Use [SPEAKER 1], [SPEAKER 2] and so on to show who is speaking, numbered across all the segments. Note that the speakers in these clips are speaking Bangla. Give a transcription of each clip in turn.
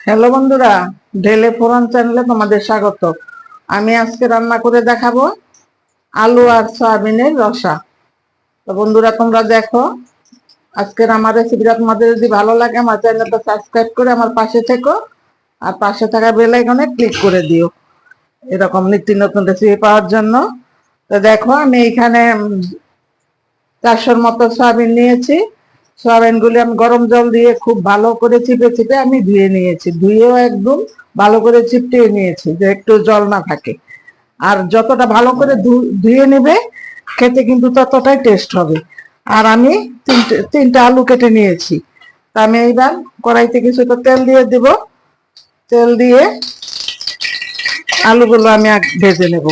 [SPEAKER 1] হ্যালো বন্ধুরা, ঢেলে ফোড়ন চ্যানেলে তোমাদের স্বাগত। আমি আজকে রান্না করে দেখাবো আলু আর সয়াবিনের রসা। তো বন্ধুরা, তোমরা দেখো আজকের আমার রেসিপিটা তোমাদের যদি ভালো লাগে আমার চ্যানেলটা সাবস্ক্রাইব করে আমার পাশে থেকো, আর পাশে থাকা বেল আইকনে ক্লিক করে দিও এরকম নিত্য নতুন রেসিপি পাওয়ার জন্য। তো দেখো আমি এখানে 400-র মতো সয়াবিন নিয়েছি। সয়াবিন গুলি আমি গরম জল দিয়ে খুব ভালো করে চিপে চিপে আমি ধুয়ে নিয়েছি, ধুয়েও একদম ভালো করে চিপটিয়ে নিয়েছি যে একটু জল না থাকে। আর যতটা ভালো করে ধুয়ে নেবে খেতে কিন্তু ততটাই টেস্ট হবে। আর আমি তিনটা আলু কেটে নিয়েছি। তা আমি এইবার কড়াইতে কিছুটা তেল দিয়ে দেব। তেল দিয়ে আলুগুলো আমি ভেজে নেব।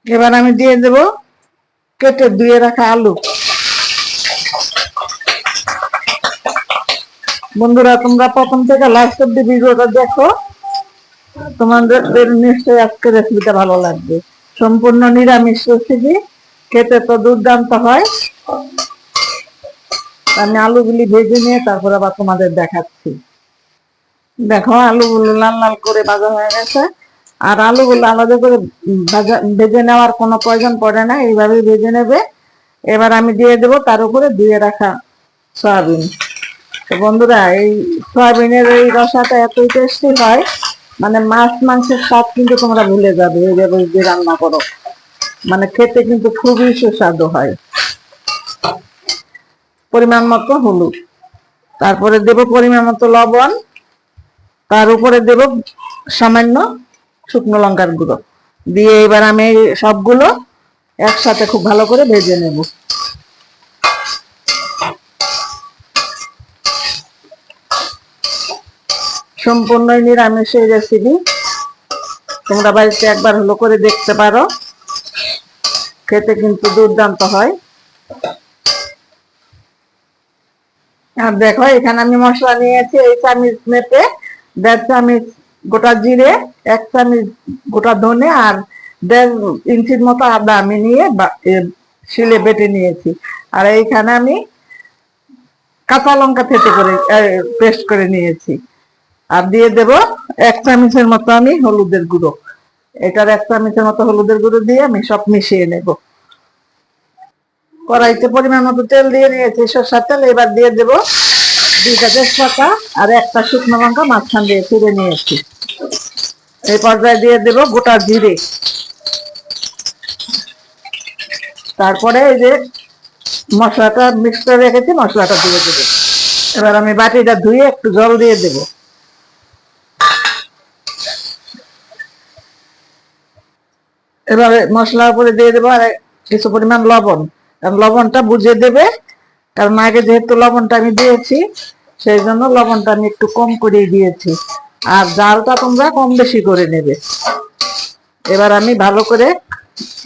[SPEAKER 1] এবার আমি দিয়ে দেব কেটে ধুয়ে রাখা আলু। বন্ধুরা, তোমরা প্রথম থেকে লাস্ট অব্দি ভিডিওটা দেখো, তোমাদের নিশ্চয়ই আজকের রেসিপিটা ভালো লাগবে। সম্পূর্ণ নিরামিষ রেসিপি, খেতে তো দুর্দান্ত হয়। আমি আলুগুলি ভেজে নিয়ে তারপর আবার তোমাদের দেখাচ্ছি। দেখো আলুগুলো লাল লাল করে ভাজা হয়ে গেছে। আর আলুগুলো আলাদা করে ভেজে নেওয়ার কোনো প্রয়োজন পড়ে না, এইভাবেই ভেজে নেবে। এবার আমি দিয়ে দেবো তার উপরে ধুয়ে রাখা সয়াবিন। তো বন্ধুরা, এই সয়াবিনের এই রসাটা এতই টেস্টি হয়, মানে মাছ মাংসের স্বাদ কিন্তু তোমরা ভুলে যাবে এইভাবে যদি রান্না করো। মানে খেতে কিন্তু খুবই সুস্বাদু হয়। পরিমাণ মতো হলুদ, তারপরে দেব পরিমাণ মতো লবণ, তার উপরে দেব সামান্য শুকনো লঙ্কার গুঁড়ো দিয়ে এবার আমি সবগুলো একসাথে খুব ভালো করে ভেজে নেব। সম্পূর্ণই নিরামিষ এই রেসিপি, তোমরা বাড়িতে একবার হলো করে দেখতে পারো, খেতে কিন্তু দুর্দান্ত হয়। আর দেখো এখানে আমি মশলা নিয়েছি এই চামচ মেপে 1.5 চামচ গোটা জিরে, 1 চামচ গোটা ধনে, আর 1.5 ইঞ্চির মতো আদা আমি নিয়ে শিলে বেটে নিয়েছি। আর এইখানে আমি কাঁচা লঙ্কা থেতে করে পেস্ট করে নিয়েছি। আর দিয়ে দেব 1 চামচের মতো আমি হলুদের গুঁড়ো। এটার 1 চামচের মতো হলুদের গুঁড়ো দিয়ে আমি সব মিশিয়ে নেব। কড়াইতে পরিমাণ মতো তেল দিয়ে নিয়েছি, সরষের তেল। এবার দিয়ে দেব 2টা তেজপাতা আর 1টা শুকনো লঙ্কা মাঝখান দিয়ে ছিঁড়ে নিয়েছি। এই পর্যায়ে দিয়ে দেব গোটা জিরে। তারপরে এই যে মশলাটা মিক্স করে রেখেছি মশলাটা দিয়ে দেবো। এবার আমি বাটিটা ধুয়ে একটু জল দিয়ে দেব। এবারে মশলার উপরে দিয়ে দেবো আর কিছু পরিমাণ লবণ। কারণ লবণটা বুঝে দেবে, কারণ আগে যেহেতু লবণটা আমি দিয়েছি সেই জন্য লবণটা আমি একটু কম করে দিয়েছি। আর জালটা তোমরা কম বেশি করে নেবে। এবার আমি ভালো করে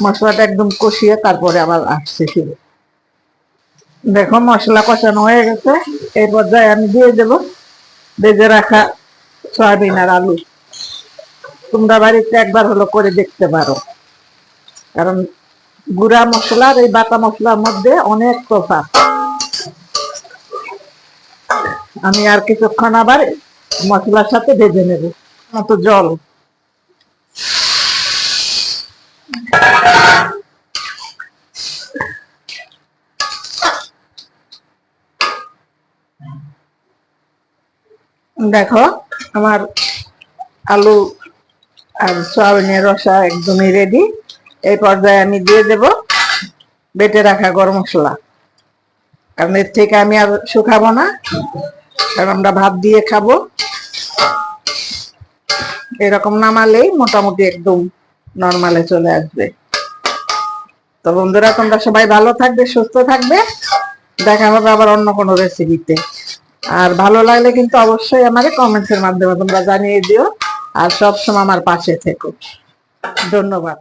[SPEAKER 1] মশলাটা একদম কষিয়ে তারপরে আবার আসছি ফিরে। দেখো মশলা কষানো হয়ে গেছে। এই পর্যায়ে আমি দিয়ে দেব ভেজে রাখা সয়াবিন আর আলু। তোমরা বাড়িতে একবার হলো করে দেখতে পারো, কারণ গুঁড়া মশলার এই বাটা মশলার মধ্যে অনেক তফাৎ। আমি আর কিছুক্ষণ আবার মশলার সাথে ভেজে নেব। মতো জল, দেখো আমার আলু আর সয়াবিনের রসা একদমই রেডি। এই পর্যায়ে আমি দিয়ে দেব বেটে রাখা গরম মশলা, কারণ এর থেকে আমি আর শুকাবো না, কারণ আমরা ভাত দিয়ে খাবো। এরকম নামালেই মোটামুটি একদম নরমালে চলে আসবে। তো বন্ধুরা, তোমরা সবাই ভালো থাকবে, সুস্থ থাকবে। দেখা হবে আবার অন্য কোনো রেসিপিতে। আর ভালো লাগলে কিন্তু অবশ্যই আমারে কমেন্টসের মাধ্যমে তোমরা জানিয়ে দিও। আর সবসময় আমার পাশে থেকো। ধন্যবাদ।